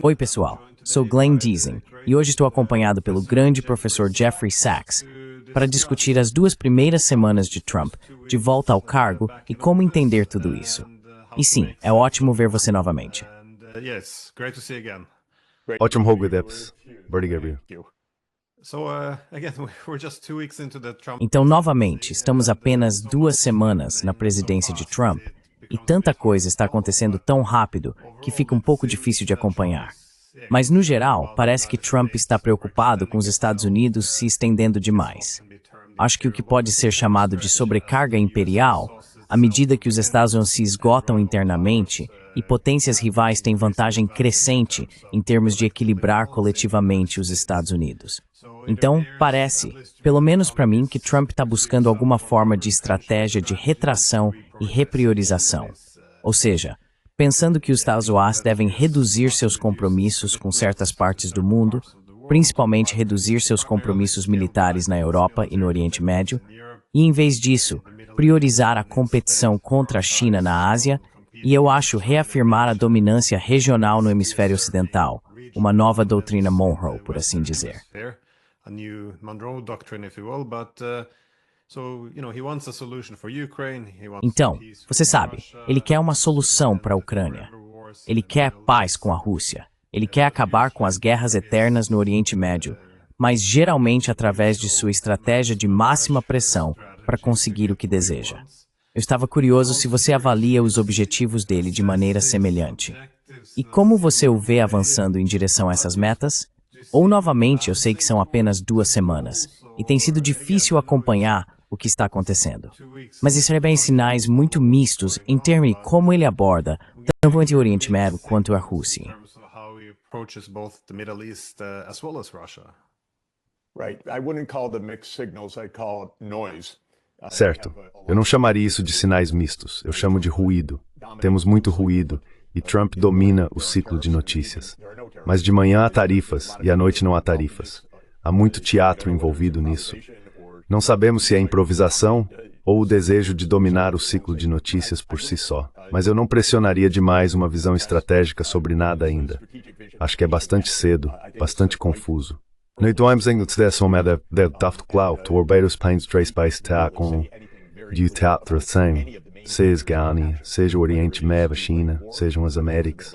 Oi, pessoal. Sou Glenn Deason e hoje estou acompanhado pelo grande professor Jeffrey Sachs para discutir as 2 primeiras semanas de Trump de volta ao cargo e como entender tudo isso. E sim, é ótimo ver você novamente. Ótimo jogo, Deps. Obrigado. Então, novamente, estamos apenas 2 semanas na presidência de Trump e tanta coisa está acontecendo tão rápido que fica um pouco difícil de acompanhar. Mas, no geral, parece que Trump está preocupado com os Estados Unidos se estendendo demais. Acho que o que pode ser chamado de sobrecarga imperial, à medida que os Estados Unidos se esgotam internamente e potências rivais têm vantagem crescente em termos de equilibrar coletivamente os Estados Unidos. Então, parece, pelo menos para mim, que Trump está buscando alguma forma de estratégia de retração e repriorização. Ou seja, pensando que os Estados Unidos devem reduzir seus compromissos com certas partes do mundo, principalmente reduzir seus compromissos militares na Europa e no Oriente Médio, e, em vez disso, priorizar a competição contra a China na Ásia e, eu acho, reafirmar a dominância regional no hemisfério ocidental, uma nova doutrina Monroe, por assim dizer. Então, você sabe, ele quer uma solução para a Ucrânia. Ele quer paz com a Rússia. Ele quer acabar com as guerras eternas no Oriente Médio, mas geralmente através de sua estratégia de máxima pressão para conseguir o que deseja. Eu estava curioso se você avalia os objetivos dele de maneira semelhante. E como você o vê avançando em direção a essas metas? Ou, novamente, eu sei que são apenas 2 semanas, e tem sido difícil acompanhar o que está acontecendo. Mas recebem sinais muito mistos em termos de como ele aborda tanto o Oriente Médio quanto a Rússia. Certo. Eu não chamaria isso de sinais mistos. Eu chamo de ruído. Temos muito ruído e Trump domina o ciclo de notícias. Mas de manhã há tarifas e à noite não há tarifas. Há muito teatro envolvido nisso. Não sabemos se é improvisação ou o desejo de dominar o ciclo de notícias por si só. Mas eu não pressionaria demais uma visão estratégica sobre nada ainda. Acho que é bastante cedo, bastante confuso. No idioma que desse uma de taft cloud, o Orbedos Pains Trace Base tá com de teatro sem, seja Gani, seja o Oriente Médio, a China, sejam as Américas.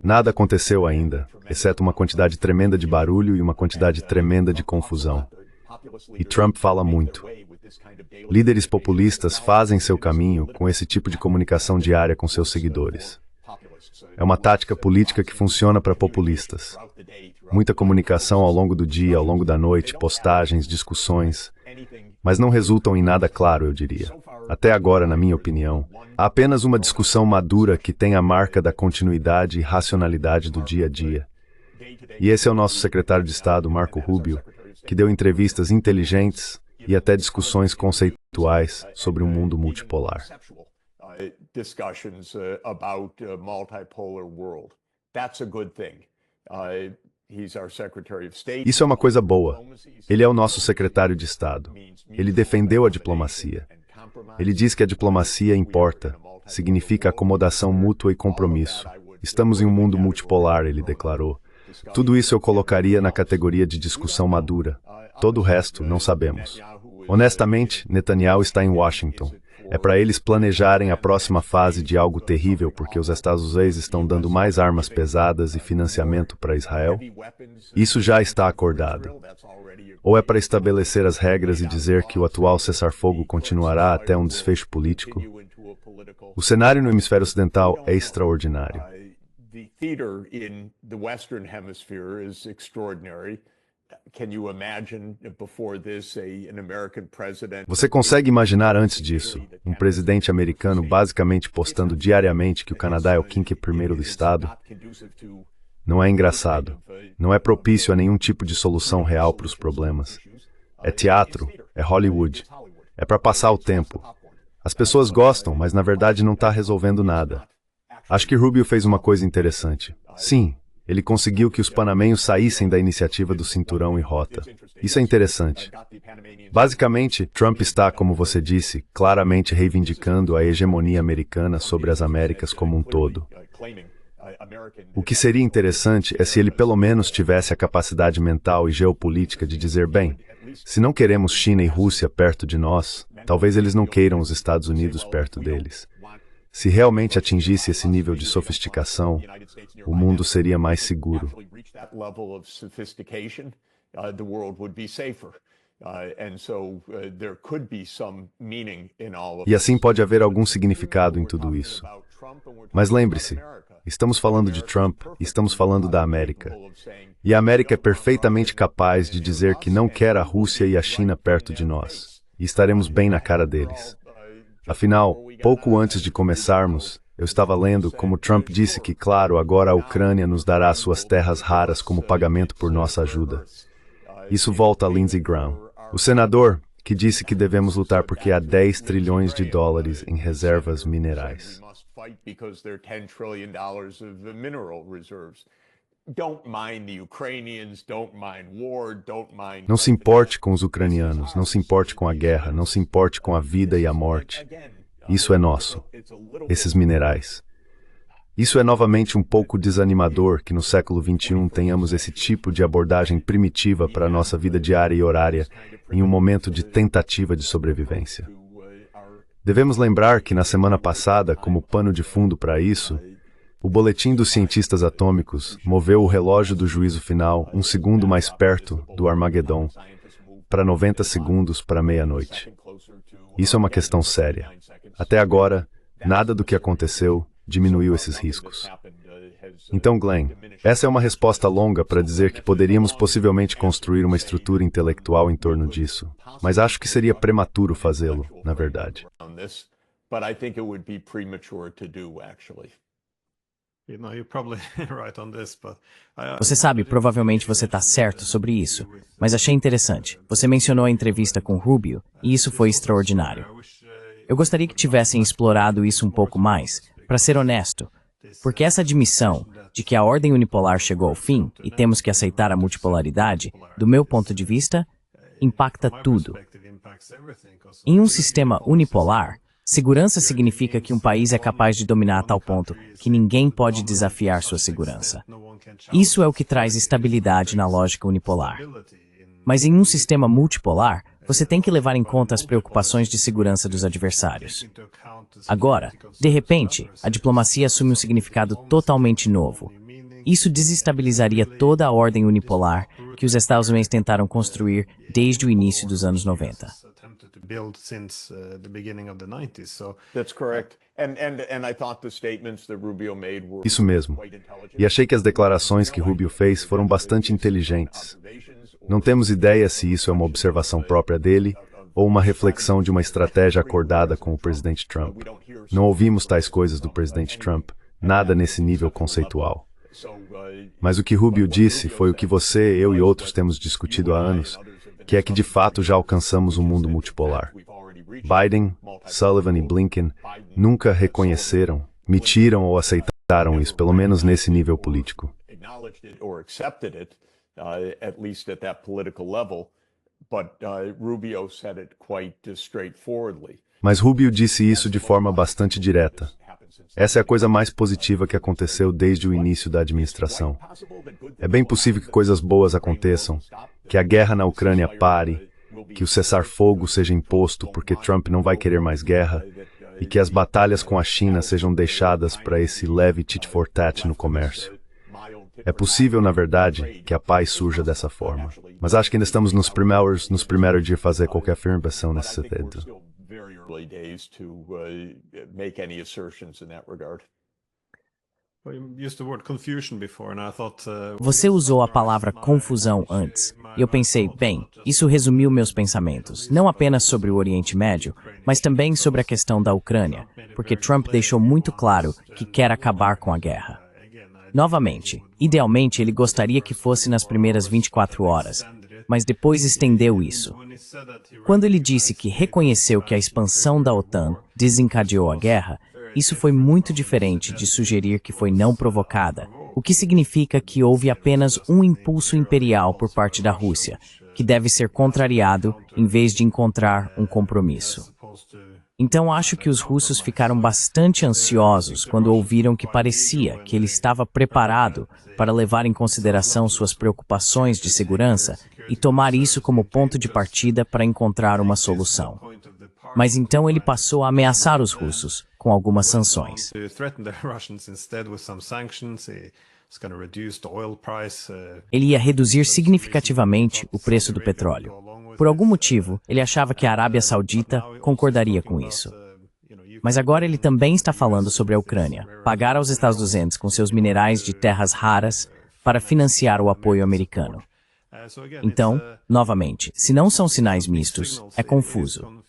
Nada aconteceu ainda, exceto uma quantidade tremenda de barulho e uma quantidade tremenda de confusão. E Trump fala muito. Líderes populistas fazem seu caminho com esse tipo de comunicação diária com seus seguidores. É uma tática política que funciona para populistas. Muita comunicação ao longo do dia, ao longo da noite, postagens, discussões, mas não resultam em nada claro, eu diria. Até agora, na minha opinião, há apenas uma discussão madura que tem a marca da continuidade e racionalidade do dia a dia. E esse é o nosso secretário de Estado, Marco Rubio, que deu entrevistas inteligentes e até discussões conceituais sobre um mundo multipolar. Isso é uma coisa boa. Ele é o nosso secretário de Estado. Ele defendeu a diplomacia. Ele diz que a diplomacia importa, significa acomodação mútua e compromisso. Estamos em um mundo multipolar, ele declarou. Tudo isso eu colocaria na categoria de discussão madura. Todo o resto, não sabemos. Honestamente, Netanyahu está em Washington. É para eles planejarem a próxima fase de algo terrível porque os Estados Unidos estão dando mais armas pesadas e financiamento para Israel? Isso já está acordado. Ou é para estabelecer as regras e dizer que o atual cessar-fogo continuará até um desfecho político? O cenário no hemisfério ocidental é extraordinário. Você consegue imaginar antes disso, um presidente americano basicamente postando diariamente que o Canadá é o 5º do estado? Não é engraçado. Não é propício a nenhum tipo de solução real para os problemas. É teatro, é Hollywood. É para passar o tempo. As pessoas gostam, mas na verdade não está resolvendo nada. Acho que Rubio fez uma coisa interessante. Sim, Ele conseguiu que os panamenhos saíssem da iniciativa do Cinturão e Rota. Isso é interessante. Basicamente, Trump está, como você disse, claramente reivindicando a hegemonia americana sobre as Américas como um todo. O que seria interessante é se ele pelo menos tivesse a capacidade mental e geopolítica de dizer, bem, se não queremos China e Rússia perto de nós, talvez eles não queiram os Estados Unidos perto deles. Se realmente atingisse esse nível de sofisticação, o mundo seria mais seguro. E assim pode haver algum significado em tudo isso. Mas lembre-se, estamos falando de Trump e estamos falando da América. E a América é perfeitamente capaz de dizer que não quer a Rússia e a China perto de nós. E estaremos bem na cara deles. Afinal, pouco antes de começarmos, eu estava lendo como Trump disse que, claro, agora a Ucrânia nos dará suas terras raras como pagamento por nossa ajuda. Isso volta a Lindsey Graham, o senador que disse que devemos lutar porque há 10 trilhões de dólares em reservas minerais. Não se importe com os ucranianos, não se importe com a guerra, não se importe com a vida e a morte. Isso é nosso. Esses minerais. Isso é novamente um pouco desanimador que no século XXI tenhamos esse tipo de abordagem primitiva para a nossa vida diária e horária em um momento de tentativa de sobrevivência. Devemos lembrar que na semana passada, como pano de fundo para isso, o boletim dos cientistas atômicos moveu o relógio do juízo final um segundo mais perto do Armagedon, para 90 segundos para meia-noite. Isso é uma questão séria. Até agora, nada do que aconteceu diminuiu esses riscos. Então, Glenn, essa é uma resposta longa para dizer que poderíamos possivelmente construir uma estrutura intelectual em torno disso, mas acho que seria prematuro fazê-lo, na verdade. Você sabe, provavelmente você está certo sobre isso, mas achei interessante. Você mencionou a entrevista com Rubio, e isso foi extraordinário. Eu gostaria que tivessem explorado isso um pouco mais, para ser honesto, porque essa admissão de que a ordem unipolar chegou ao fim e temos que aceitar a multipolaridade, do meu ponto de vista, impacta tudo. Em um sistema unipolar, segurança significa que um país é capaz de dominar a tal ponto que ninguém pode desafiar sua segurança. Isso é o que traz estabilidade na lógica unipolar. Mas em um sistema multipolar, você tem que levar em conta as preocupações de segurança dos adversários. Agora, de repente, a diplomacia assume um significado totalmente novo. Isso desestabilizaria toda a ordem unipolar que os Estados Unidos tentaram construir desde o início dos anos 90. Isso mesmo. E achei que as declarações que Rubio fez foram bastante inteligentes. Não temos ideia se isso é uma observação própria dele ou uma reflexão de uma estratégia acordada com o presidente Trump. Não ouvimos tais coisas do presidente Trump, nada nesse nível conceitual. Mas o que Rubio disse foi o que você, eu e outros temos discutido há anos, que é que de fato já alcançamos um mundo multipolar. Biden, Sullivan e Blinken nunca reconheceram, mentiram ou aceitaram isso, pelo menos nesse nível político. Mas Rubio disse isso de forma bastante direta. Essa é a coisa mais positiva que aconteceu desde o início da administração. É bem possível que coisas boas aconteçam, que a guerra na Ucrânia pare, que o cessar-fogo seja imposto porque Trump não vai querer mais guerra, e que as batalhas com a China sejam deixadas para esse leve tit-for-tat no comércio. É possível, na verdade, que a paz surja dessa forma. Mas acho que ainda estamos nos primeiros de fazer qualquer afirmação nesse sentido. Você usou a palavra confusão antes, e eu pensei, bem, isso resumiu meus pensamentos, não apenas sobre o Oriente Médio, mas também sobre a questão da Ucrânia, porque Trump deixou muito claro que quer acabar com a guerra. Novamente, idealmente ele gostaria que fosse nas primeiras 24 horas, mas depois estendeu isso. Quando ele disse que reconheceu que a expansão da OTAN desencadeou a guerra, isso foi muito diferente de sugerir que foi não provocada o que significa que houve apenas um impulso imperial por parte da Rússia, que deve ser contrariado em vez de encontrar um compromisso. Então acho que os russos ficaram bastante ansiosos quando ouviram que parecia que ele estava preparado para levar em consideração suas preocupações de segurança e tomar isso como ponto de partida para encontrar uma solução. Mas então ele passou a ameaçar os russos com algumas sanções. Ele ia reduzir significativamente o preço do petróleo. Por algum motivo, ele achava que a Arábia Saudita concordaria com isso. Mas agora ele também está falando sobre a Ucrânia, pagar aos Estados Unidos com seus minerais de terras raras para financiar o apoio americano. Então, novamente, se não são sinais mistos, é confuso.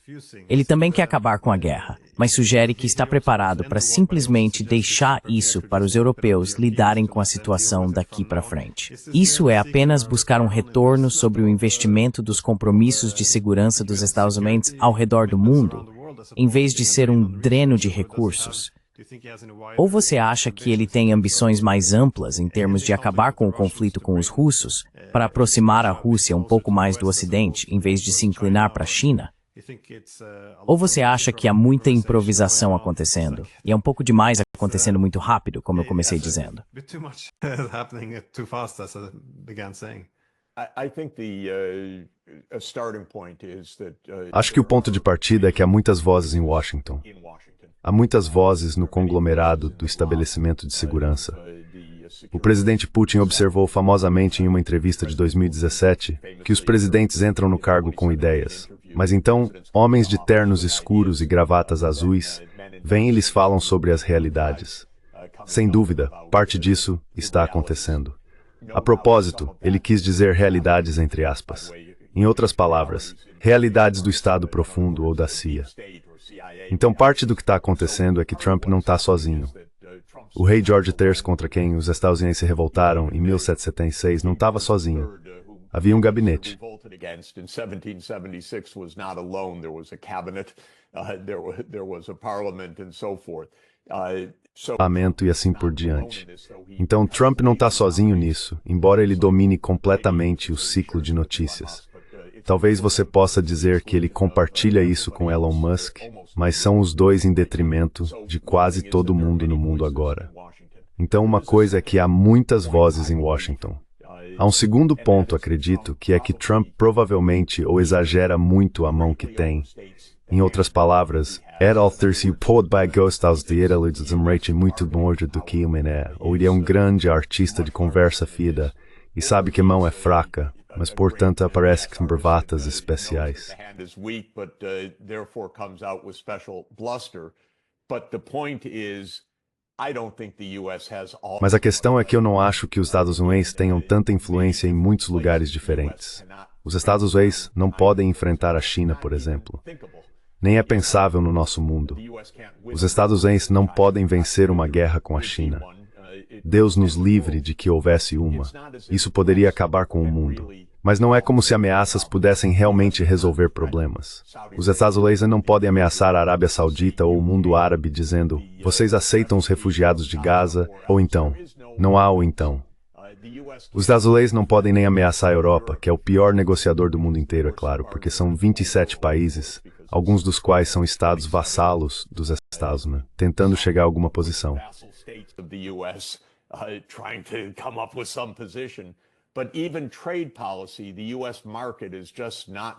Ele também quer acabar com a guerra, mas sugere que está preparado para simplesmente deixar isso para os europeus lidarem com a situação daqui para frente. Isso é apenas buscar um retorno sobre o investimento dos compromissos de segurança dos Estados Unidos ao redor do mundo, em vez de ser um dreno de recursos. Ou você acha que ele tem ambições mais amplas em termos de acabar com o conflito com os russos, para aproximar a Rússia um pouco mais do Ocidente, em vez de se inclinar para a China? Ou você acha que há muita improvisação acontecendo, e é um pouco demais acontecendo muito rápido, como eu comecei dizendo? Acho que o ponto de partida é que há muitas vozes em Washington. Há muitas vozes no conglomerado do estabelecimento de segurança. O presidente Putin observou famosamente em uma entrevista de 2017 que os presidentes entram no cargo com ideias. Mas então, homens de ternos escuros e gravatas azuis vêm e lhes falam sobre as realidades. Sem dúvida, parte disso está acontecendo. A propósito, ele quis dizer realidades entre aspas. Em outras palavras, realidades do Estado Profundo ou da CIA. Então parte do que está acontecendo é que Trump não está sozinho. O rei George III, contra quem os Estados Unidos se revoltaram em 1776, não estava sozinho. Havia um gabinete. Parlamento e assim por diante. Então Trump não está sozinho nisso, embora ele domine completamente o ciclo de notícias. Talvez você possa dizer que ele compartilha isso com Elon Musk, mas são os dois em detrimento de quase todo mundo no mundo agora. Então uma coisa é que há muitas vozes em Washington. Há um segundo ponto, acredito, que é que Trump provavelmente ou exagera muito a mão que tem. Em outras palavras, se pode by gostar de ele muito morto do que ou ele é um grande artista de conversa fida e sabe que a mão é fraca, mas portanto aparece com bravatas especiais. Mas a questão é que eu não acho que os Estados Unidos tenham tanta influência em muitos lugares diferentes. Os Estados Unidos não podem enfrentar a China, por exemplo. Nem é pensável no nosso mundo. Os Estados Unidos não podem vencer uma guerra com a China. Deus nos livre de que houvesse uma. Isso poderia acabar com o mundo. Mas não é como se ameaças pudessem realmente resolver problemas. Os Estados Unidos não podem ameaçar a Arábia Saudita ou o mundo árabe dizendo: vocês aceitam os refugiados de Gaza? Ou então. Não há ou então. Os Estados Unidos não podem nem ameaçar a Europa, que é o pior negociador do mundo inteiro, é claro, porque são 27 países, alguns dos quais são estados vassalos dos Estados Unidos, tentando chegar a alguma posição.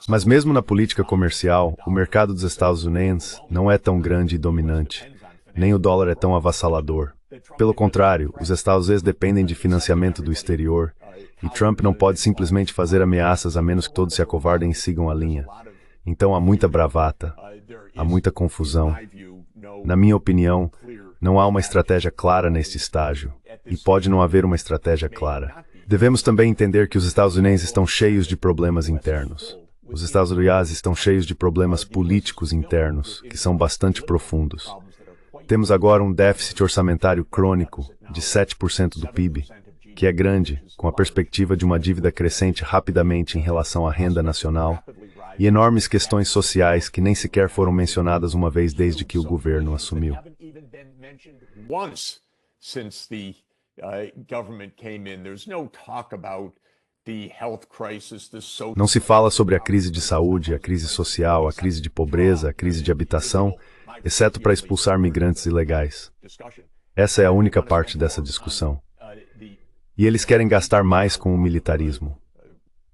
Mas mesmo na política comercial, o mercado dos Estados Unidos não é tão grande e dominante, nem o dólar é tão avassalador. Pelo contrário, os Estados Unidos dependem de financiamento do exterior, e Trump não pode simplesmente fazer ameaças a menos que todos se acovardem e sigam a linha. Então há muita bravata, há muita confusão. Na minha opinião, não há uma estratégia clara neste estágio, e pode não haver uma estratégia clara. Devemos também entender que os Estados Unidos estão cheios de problemas internos. Os Estados Unidos estão cheios de problemas políticos internos, que são bastante profundos. Temos agora um déficit orçamentário crônico de 7% do PIB, que é grande, com a perspectiva de uma dívida crescente rapidamente em relação à renda nacional, e enormes questões sociais que nem sequer foram mencionadas uma vez desde que o governo assumiu. Não se fala sobre a crise de saúde, a crise social, a crise de pobreza, a crise de habitação, exceto para expulsar migrantes ilegais. Essa é a única parte dessa discussão. E eles querem gastar mais com o militarismo.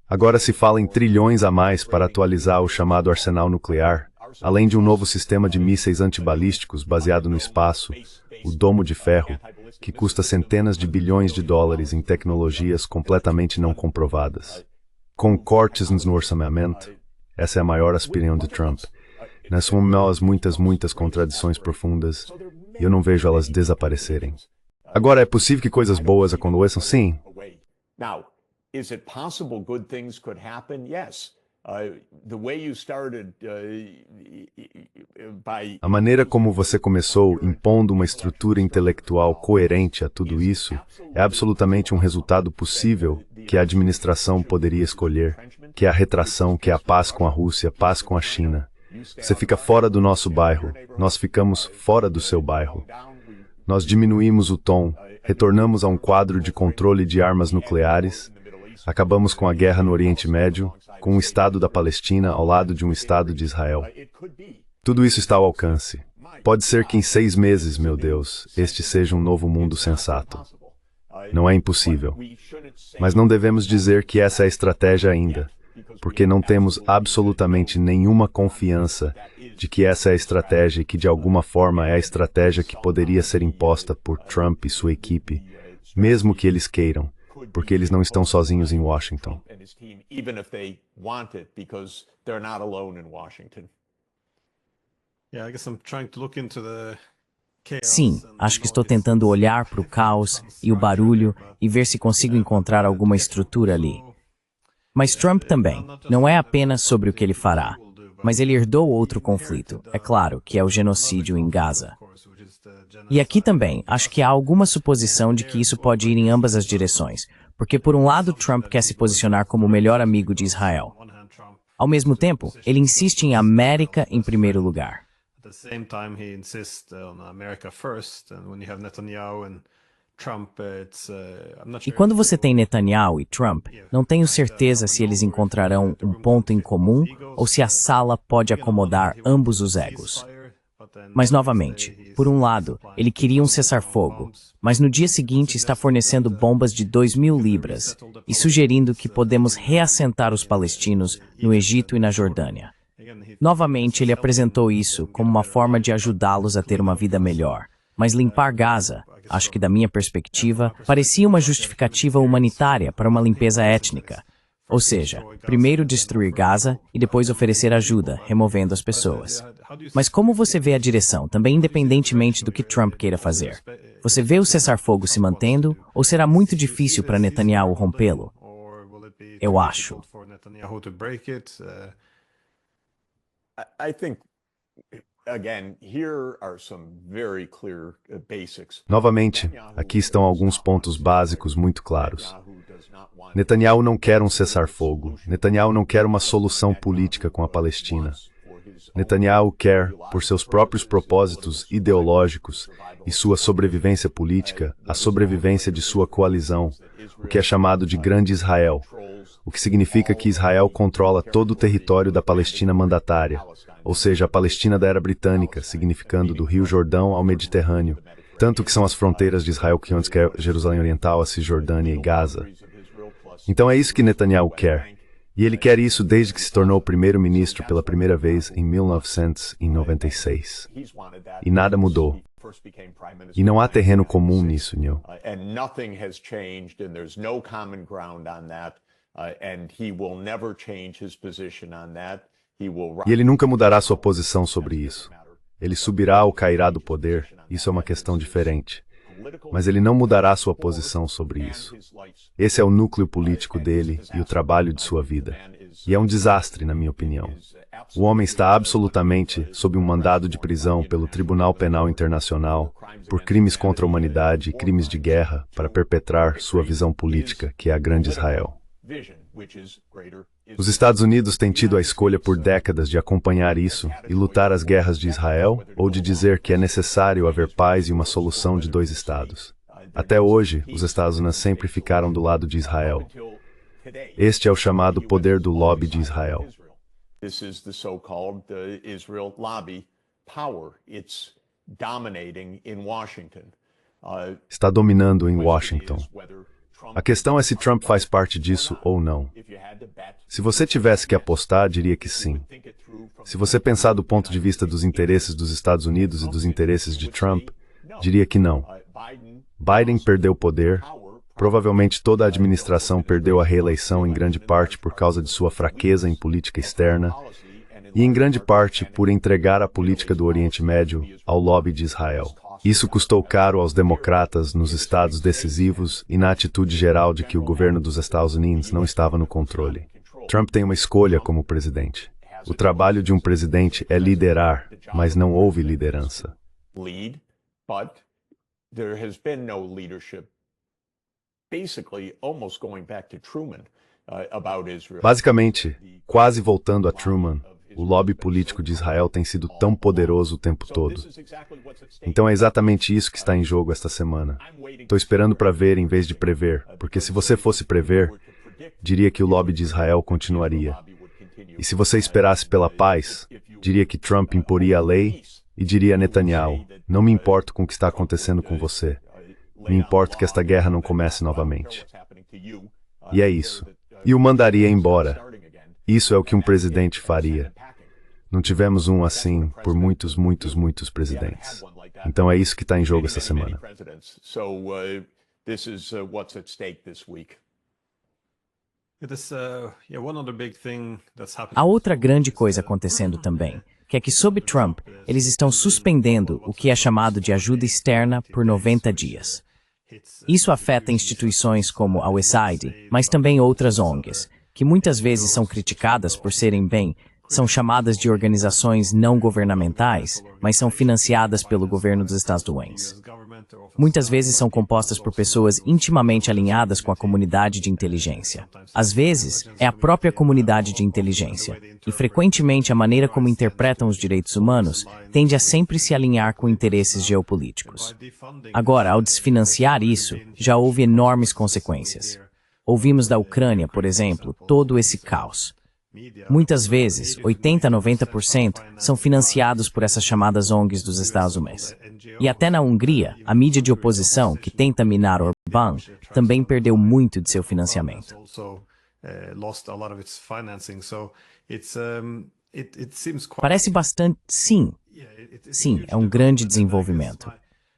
Agora se fala em trilhões a mais para atualizar o chamado arsenal nuclear, além de um novo sistema de mísseis antibalísticos baseado no espaço, o Domo de Ferro, que custa centenas de bilhões de dólares em tecnologias completamente não comprovadas. Com cortes no orçamento, essa é a maior aspiração de Trump. Nós somos muitas contradições profundas, e eu não vejo elas desaparecerem. Agora, é possível que coisas boas aconteçam? Sim. Is it possible good things could happen? Yes. The way you started by... A maneira como você começou impondo uma estrutura intelectual coerente a tudo isso é absolutamente um resultado possível que a administração poderia escolher, que é a retração, que é a paz com a Rússia, paz com a China. Você fica fora do nosso bairro, nós ficamos fora do seu bairro. Nós diminuímos o tom, retornamos a um quadro de controle de armas nucleares, acabamos com a guerra no Oriente Médio, com o Estado da Palestina ao lado de um Estado de Israel. Tudo isso está ao alcance. Pode ser que em 6 meses, meu Deus, este seja um novo mundo sensato. Não é impossível. Mas não devemos dizer que essa é a estratégia ainda, porque não temos absolutamente nenhuma confiança de que essa é a estratégia e que de alguma forma é a estratégia que poderia ser imposta por Trump e sua equipe, mesmo que eles queiram, porque eles não estão sozinhos em Washington. Sim, acho que estou tentando olhar para o caos e o barulho e ver se consigo encontrar alguma estrutura ali. Mas Trump também, não é apenas sobre o que ele fará, mas ele herdou outro conflito, é claro, que é o genocídio em Gaza. E aqui também, acho que há alguma suposição de que isso pode ir em ambas as direções, porque por um lado Trump quer se posicionar como o melhor amigo de Israel. Ao mesmo tempo, ele insiste em América em primeiro lugar. E quando você tem Netanyahu e Trump, não tenho certeza se eles encontrarão um ponto em comum ou se a sala pode acomodar ambos os egos. Mas, novamente, por um lado, ele queria um cessar-fogo, mas no dia seguinte está fornecendo bombas de 2.000 libras e sugerindo que podemos reassentar os palestinos no Egito e na Jordânia. Novamente, ele apresentou isso como uma forma de ajudá-los a ter uma vida melhor. Mas limpar Gaza, acho que da minha perspectiva, parecia uma justificativa humanitária para uma limpeza étnica. Ou seja, primeiro destruir Gaza e depois oferecer ajuda, removendo as pessoas. Mas como você vê a direção, também independentemente do que Trump queira fazer? Você vê o cessar-fogo se mantendo ou será muito difícil para Netanyahu rompê-lo? Eu acho. Novamente, aqui estão alguns pontos básicos muito claros. Netanyahu não quer um cessar-fogo. Netanyahu não quer uma solução política com a Palestina. Netanyahu quer, por seus próprios propósitos ideológicos e sua sobrevivência política, a sobrevivência de sua coalizão, o que é chamado de Grande Israel, o que significa que Israel controla todo o território da Palestina mandatária, ou seja, a Palestina da Era Britânica, significando do Rio Jordão ao Mediterrâneo, tanto que são as fronteiras de Israel que antes que é Jerusalém Oriental, a Cisjordânia e Gaza. Então é isso que Netanyahu quer. E ele quer isso desde que se tornou primeiro-ministro pela primeira vez em 1996. E nada mudou. E não há terreno comum nisso, Neil. E ele nunca mudará sua posição sobre isso. Ele subirá ou cairá do poder, isso é uma questão diferente. Mas ele não mudará sua posição sobre isso. Esse é o núcleo político dele e o trabalho de sua vida. E é um desastre, na minha opinião. O homem está absolutamente sob um mandado de prisão pelo Tribunal Penal Internacional por crimes contra a humanidade e crimes de guerra para perpetrar sua visão política, que é a Grande Israel. Os Estados Unidos têm tido a escolha por décadas de acompanhar isso e lutar as guerras de Israel ou de dizer que é necessário haver paz e uma solução de 2 estados. Até hoje, os Estados Unidos sempre ficaram do lado de Israel. Este é o chamado poder do lobby de Israel. This is the so-called Israel lobby power. It's dominating in Washington. Está dominando em Washington. A questão é se Trump faz parte disso ou não. Se você tivesse que apostar, diria que sim. Se você pensar do ponto de vista dos interesses dos Estados Unidos e dos interesses de Trump, diria que não. Biden perdeu poder. Provavelmente toda a administração perdeu a reeleição em grande parte por causa de sua fraqueza em política externa e em grande parte por entregar a política do Oriente Médio ao lobby de Israel. Isso custou caro aos democratas nos estados decisivos e na atitude geral de que o governo dos Estados Unidos não estava no controle. Trump tem uma escolha como presidente. O trabalho de um presidente é liderar, mas não houve liderança. Basicamente, quase voltando a Truman, o lobby político de Israel tem sido tão poderoso o tempo todo. Então é exatamente isso que está em jogo esta semana. Estou esperando para ver em vez de prever, porque se você fosse prever, diria que o lobby de Israel continuaria. E se você esperasse pela paz, diria que Trump imporia a lei e diria a Netanyahu, não me importo com o que está acontecendo com você. Me importo que esta guerra não comece novamente. E é isso. E o mandaria embora. Isso é o que um presidente faria. Não tivemos um assim por muitos presidentes. Então é isso que está em jogo essa semana. Há outra grande coisa acontecendo também, que é que sob Trump, eles estão suspendendo o que é chamado de ajuda externa por 90 dias. Isso afeta instituições como a USAID, mas também outras ONGs, que muitas vezes são criticadas por serem são chamadas de organizações não governamentais, mas são financiadas pelo governo dos Estados Unidos. Muitas vezes são compostas por pessoas intimamente alinhadas com a comunidade de inteligência. Às vezes, é a própria comunidade de inteligência, e frequentemente a maneira como interpretam os direitos humanos tende a sempre se alinhar com interesses geopolíticos. Agora, ao desfinanciar isso, já houve enormes consequências. Ouvimos da Ucrânia, por exemplo, todo esse caos. Muitas vezes, 80 a 90% são financiados por essas chamadas ONGs dos Estados Unidos. E até na Hungria, a mídia de oposição, que tenta minar Orbán, também perdeu muito de seu financiamento. Parece bastante... Sim, é um grande desenvolvimento.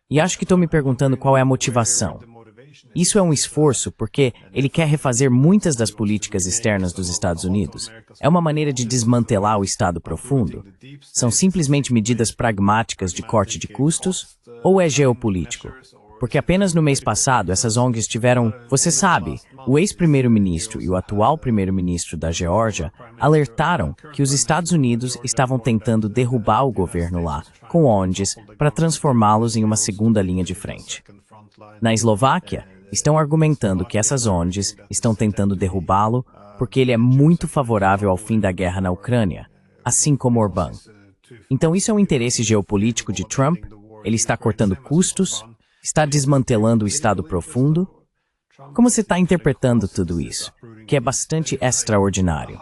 E acho que estou me perguntando qual é a motivação. Isso é um esforço porque ele quer refazer muitas das políticas externas dos Estados Unidos. É uma maneira de desmantelar o Estado profundo? São simplesmente medidas pragmáticas de corte de custos? Ou é geopolítico? Porque apenas no mês passado essas ONGs tiveram, você sabe, o ex-primeiro-ministro e o atual primeiro-ministro da Geórgia alertaram que os Estados Unidos estavam tentando derrubar o governo lá com ONGs para transformá-los em uma segunda linha de frente. Na Eslováquia, estão argumentando que essas ONGs estão tentando derrubá-lo porque ele é muito favorável ao fim da guerra na Ucrânia, assim como Orbán. Então isso é um interesse geopolítico de Trump? Ele está cortando custos? Está desmantelando o Estado profundo? Como você está interpretando tudo isso? Que é bastante extraordinário.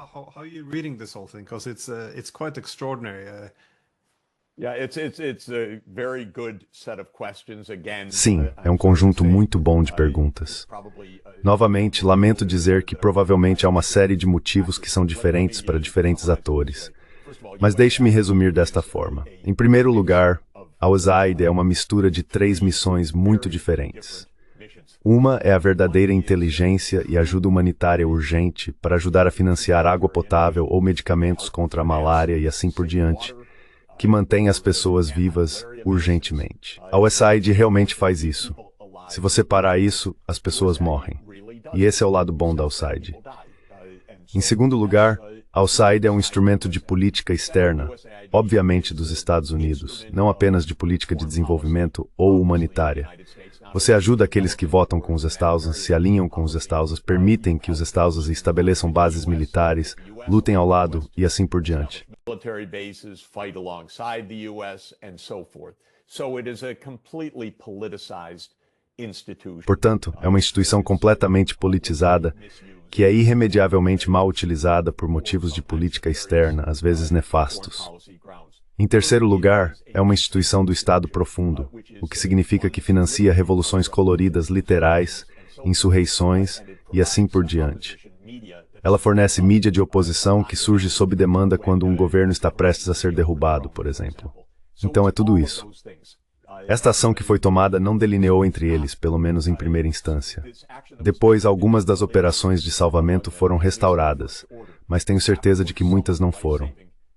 Sim, é um conjunto muito bom de perguntas. Novamente, lamento dizer que provavelmente há uma série de motivos que são diferentes para diferentes atores. Mas deixe-me resumir desta forma. Em primeiro lugar, a USAID é uma mistura de 3 missões muito diferentes. Uma é a verdadeira inteligência e ajuda humanitária urgente para ajudar a financiar água potável ou medicamentos contra a malária e assim por diante, que mantém as pessoas vivas urgentemente. A USAID realmente faz isso. Se você parar isso, as pessoas morrem. E esse é o lado bom da USAID. Em segundo lugar, a USAID é um instrumento de política externa, obviamente dos Estados Unidos, não apenas de política de desenvolvimento ou humanitária. Você ajuda aqueles que votam com os Estados Unidos, se alinham com os Estados Unidos, permitem que os Estados Unidos estabeleçam bases militares, lutem ao lado e assim por diante. Military bases fight alongside the U.S. and so forth. So it is a completely politicized Portanto, é uma instituição completamente politizada que é irremediavelmente mal utilizada por motivos de política externa, às vezes nefastos. Em terceiro lugar, é uma instituição do Estado profundo, o que significa que financia revoluções coloridas literais, insurreições e assim por diante. Ela fornece mídia de oposição que surge sob demanda quando um governo está prestes a ser derrubado, por exemplo. Então é tudo isso. Esta ação que foi tomada não delineou entre eles, pelo menos em primeira instância. Depois, algumas das operações de salvamento foram restauradas, mas tenho certeza de que muitas não foram.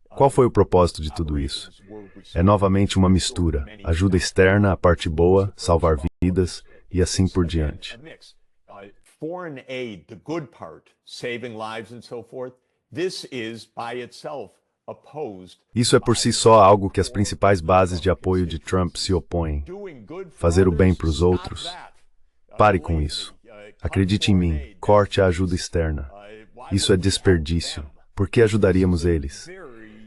Qual foi o propósito de tudo isso? É novamente uma mistura, ajuda externa, a parte boa, salvar vidas e assim por diante. Foreign aid, the good part, saving lives and so forth, this is by itself opposed. Isso é por si só algo que as principais bases de apoio de Trump se opõem. Fazer o bem para os outros. Pare com isso. Acredite em mim, corte a ajuda externa. Isso é desperdício. Por que ajudaríamos eles?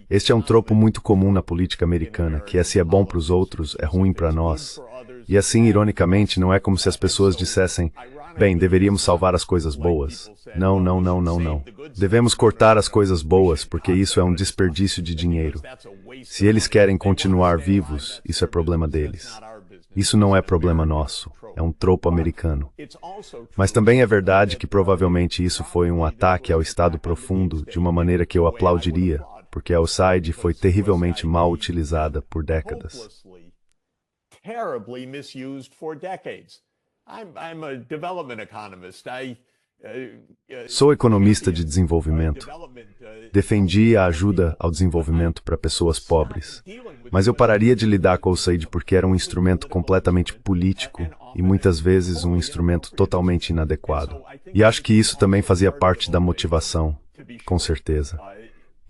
Este é um tropo muito comum na política americana, que é se é bom para os outros, é ruim para nós. E assim, ironicamente, não é como se as pessoas dissessem: bem, deveríamos salvar as coisas boas. Não, não, não, não, não. Devemos cortar as coisas boas, porque isso é um desperdício de dinheiro. Se eles querem continuar vivos, isso é problema deles. Isso não é problema nosso. É um tropo americano. Mas também é verdade que provavelmente isso foi um ataque ao Estado profundo de uma maneira que eu aplaudiria, porque a USAID foi terrivelmente mal utilizada por décadas. Terribly misused for decades. I'm a development economist. Sou economista de desenvolvimento. Defendi a ajuda ao desenvolvimento para pessoas pobres. Mas eu pararia de lidar com o USAID porque era um instrumento completamente político e muitas vezes um instrumento totalmente inadequado. E acho que isso também fazia parte da motivação, com certeza.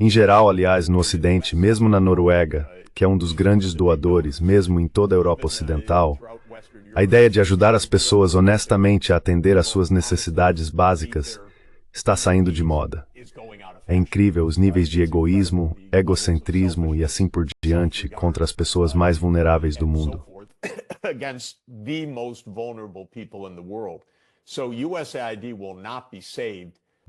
Em geral, aliás, no Ocidente, mesmo na Noruega, que é um dos grandes doadores, mesmo em toda a Europa Ocidental, a ideia de ajudar as pessoas honestamente a atender às suas necessidades básicas está saindo de moda. É incrível os níveis de egoísmo, egocentrismo e assim por diante contra as pessoas mais vulneráveis do mundo.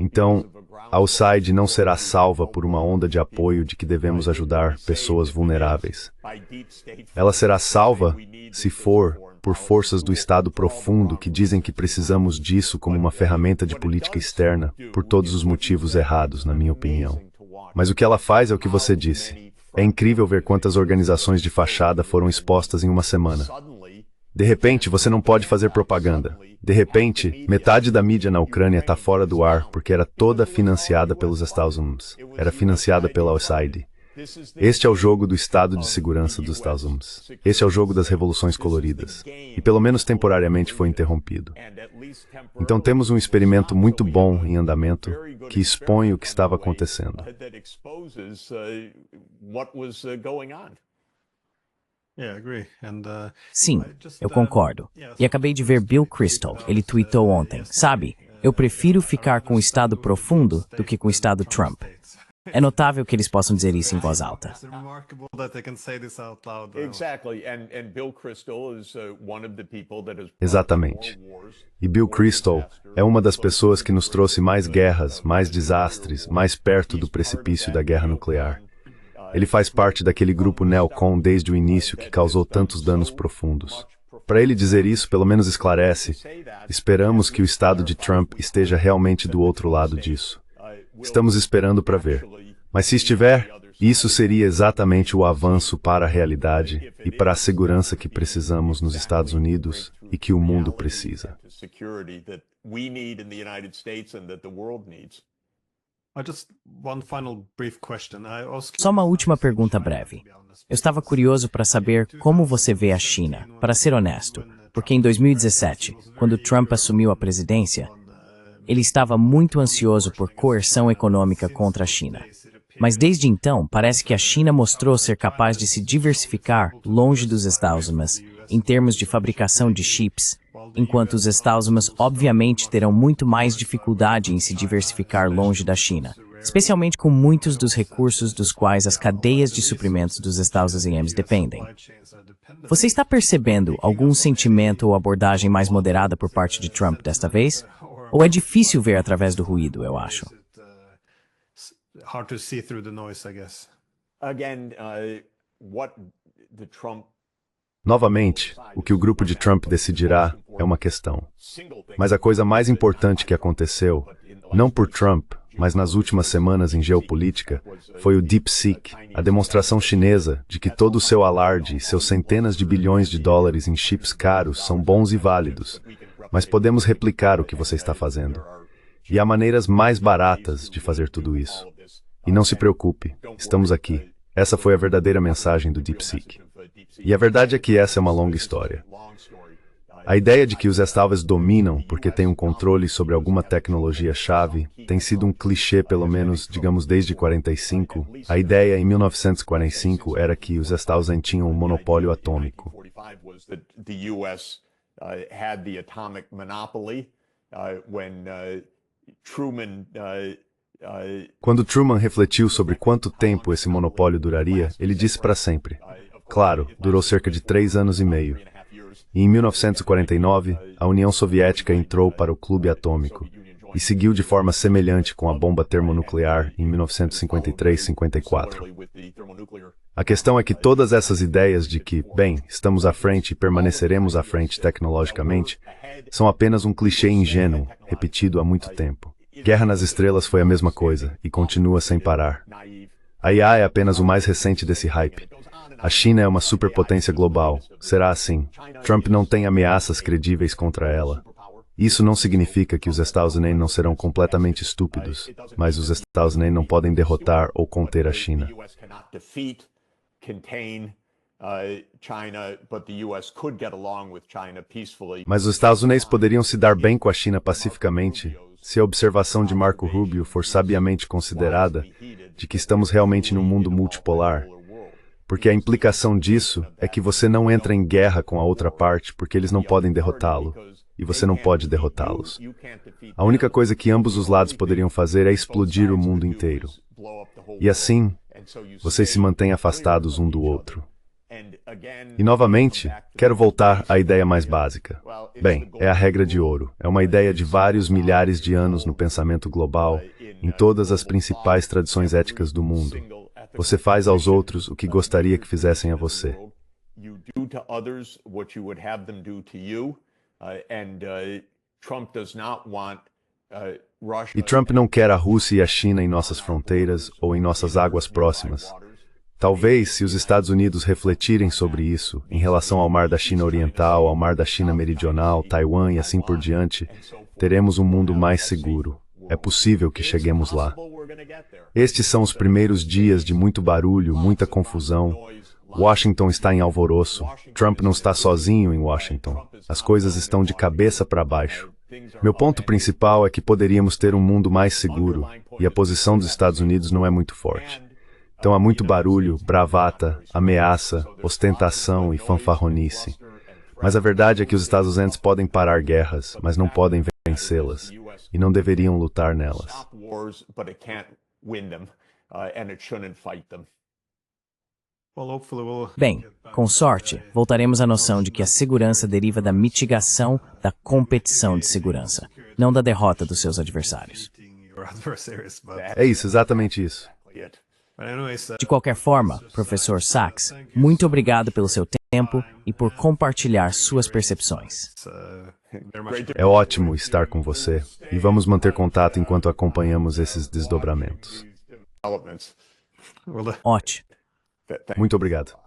Então, a USAID não será salva por uma onda de apoio de que devemos ajudar pessoas vulneráveis. Ela será salva, se for, por forças do Estado profundo que dizem que precisamos disso como uma ferramenta de política externa, por todos os motivos errados, na minha opinião. Mas o que ela faz é o que você disse. É incrível ver quantas organizações de fachada foram expostas em uma semana. De repente, você não pode fazer propaganda. De repente, metade da mídia na Ucrânia está fora do ar porque era toda financiada pelos Estados Unidos. Era financiada pela USAID. Este é o jogo do Estado de Segurança dos Estados Unidos. Este é o jogo das revoluções coloridas. E pelo menos temporariamente foi interrompido. Então temos um experimento muito bom em andamento que expõe o que estava acontecendo. Sim, eu concordo. E acabei de ver Bill Kristol. Ele tweetou ontem, sabe, eu prefiro ficar com o Estado profundo do que com o Estado Trump. É notável que eles possam dizer isso em voz alta. Exatamente. E Bill Kristol é uma das pessoas que nos trouxe mais guerras, mais desastres, mais perto do precipício da guerra nuclear. Ele faz parte daquele grupo neocon desde o início que causou tantos danos profundos. Para ele dizer isso, pelo menos esclarece, esperamos que o Estado de Trump esteja realmente do outro lado disso. Estamos esperando para ver. Mas se estiver, isso seria exatamente o avanço para a realidade e para a segurança que precisamos nos Estados Unidos e que o mundo precisa. Só uma última pergunta breve. Eu estava curioso para saber como você vê a China, para ser honesto, porque em 2017, quando Trump assumiu a presidência, ele estava muito ansioso por coerção econômica contra a China. Mas desde então, parece que a China mostrou ser capaz de se diversificar longe dos Estados Unidos em termos de fabricação de chips, enquanto os Estados Unidos obviamente terão muito mais dificuldade em se diversificar longe da China. especialmente com muitos dos recursos dos quais as cadeias de suprimentos dos Estados Unidos dependem. Você está percebendo algum sentimento ou abordagem mais moderada por parte de Trump desta vez? Ou é difícil ver através do ruído, eu acho? Novamente, o que o grupo de Trump decidirá é uma questão. Mas a coisa mais importante que aconteceu, não por Trump, mas nas últimas semanas em geopolítica, foi o DeepSeek, a demonstração chinesa de que todo o seu alarde e seus centenas de bilhões de dólares em chips caros são bons e válidos, mas podemos replicar o que você está fazendo. E há maneiras mais baratas de fazer tudo isso. E não se preocupe, estamos aqui. Essa foi a verdadeira mensagem do DeepSeek. E a verdade é que essa é uma longa história. A ideia de que os Estados dominam porque têm um controle sobre alguma tecnologia-chave tem sido um clichê pelo menos, digamos, desde 45. A ideia em 1945 era que os Estados tinham um monopólio atômico. Quando Truman refletiu sobre quanto tempo esse monopólio duraria, ele disse para sempre. Claro, durou cerca de 3 anos e meio. E em 1949, a União Soviética entrou para o clube atômico e seguiu de forma semelhante com a bomba termonuclear em 1953-54. A questão é que todas essas ideias de que, bem, estamos à frente e permaneceremos à frente tecnologicamente, são apenas um clichê ingênuo, repetido há muito tempo. Guerra nas Estrelas foi a mesma coisa e continua sem parar. A IA é apenas o mais recente desse hype. A China é uma superpotência global. Será assim. Trump não tem ameaças credíveis contra ela. Isso não significa que os Estados Unidos não serão completamente estúpidos, mas os Estados Unidos não podem derrotar ou conter a China. Mas os Estados Unidos poderiam se dar bem com a China pacificamente se a observação de Marco Rubio for sabiamente considerada de que estamos realmente num mundo multipolar. Porque a implicação disso é que você não entra em guerra com a outra parte porque eles não podem derrotá-lo, e você não pode derrotá-los. A única coisa que ambos os lados poderiam fazer é explodir o mundo inteiro. E assim, vocês se mantêm afastados um do outro. E novamente, quero voltar à ideia mais básica. Bem, é a regra de ouro. É uma ideia de vários milhares de anos no pensamento global, em todas as principais tradições éticas do mundo. Você faz aos outros o que gostaria que fizessem a você. E Trump não quer a Rússia e a China em nossas fronteiras ou em nossas águas próximas. Talvez, se os Estados Unidos refletirem sobre isso, em relação ao Mar da China Oriental, ao Mar da China Meridional, Taiwan e assim por diante, teremos um mundo mais seguro. É possível que cheguemos lá. Estes são os primeiros dias de muito barulho, muita confusão. Washington está em alvoroço. Trump não está sozinho em Washington. As coisas estão de cabeça para baixo. Meu ponto principal é que poderíamos ter um mundo mais seguro, e a posição dos Estados Unidos não é muito forte. Então há muito barulho, bravata, ameaça, ostentação e fanfarronice. Mas a verdade é que os Estados Unidos podem parar guerras, mas não podem vencê-las, e não deveriam lutar nelas. Bem, com sorte, voltaremos à noção de que a segurança deriva da mitigação da competição de segurança, não da derrota dos seus adversários. É isso, exatamente isso. De qualquer forma, professor Sachs, muito obrigado pelo seu tempo e por compartilhar suas percepções. É ótimo estar com você e vamos manter contato enquanto acompanhamos esses desdobramentos. Ótimo. Muito obrigado.